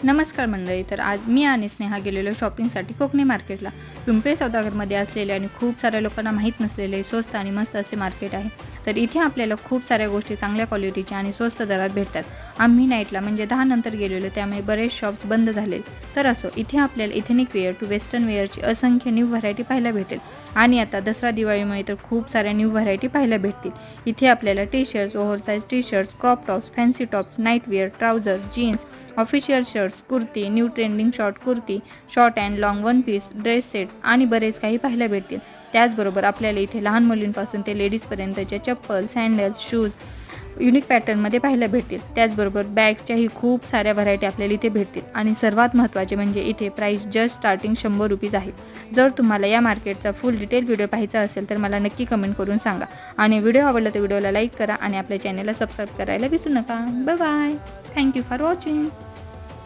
नमस्कार मंडळी. तर आज मी आणि स्नेहा गेलेलो शॉपिंगसाठी कोकणी मार्केटला. पिंपळे सौदागरमध्ये असलेले आणि खूप साऱ्या लोकांना माहीत नसलेले स्वस्त आणि मस्त असे मार्केट आहे. तर इथे आपल्याला खूप साऱ्या गोष्टी चांगल्या क्वालिटीच्या आणि स्वस्त दरात भेटतात. आम्ही नाईटला म्हणजे 10 नंतर गेलेलो, त्यामुळे बरेच शॉप्स बंद झाले. तर असो, इथे आपल्याला इथेनिक वेअर टू वेस्टर्न वेअरची असंख्य न्यू व्हरायटी पाहायला भेटेल. आणि आता दसरा दिवाळीमुळे तर खूप साऱ्या न्यू व्हरायटी पाहायला भेटतील. इथे आपल्याला T shirts, oversize T shirts, crop tops, fancy tops, nightwear, trouser, jeans, official shirts, kurti, new trending short kurti, short and long one piece, dress sets आणि बरेच काही पाहायला भेटतील. त्याचबरोबर आपल्याला इथे लहान मुलींपासून ते लेडीजपर्यंतच्या चप्पल, सँडल्स, शूज युनिक पॅटर्नमध्ये पाहायला भेटतील. त्याचबरोबर बॅग्सच्याही खूप साऱ्या व्हरायटी आपल्याला इथे भेटतील. आणि सर्वात महत्त्वाचे म्हणजे इथे प्राईस जस्ट स्टार्टिंग 100 रुपीज आहे. जर तुम्हाला या मार्केटचा फुल डिटेल व्हिडिओ पाहायचा असेल तर मला नक्की कमेंट करून सांगा. आणि व्हिडिओ आवडला तर व्हिडिओला लाईक करा आणि आपल्या चॅनलला सबस्क्राईब करायला विसरू नका. Bye bye. Thank you for watching.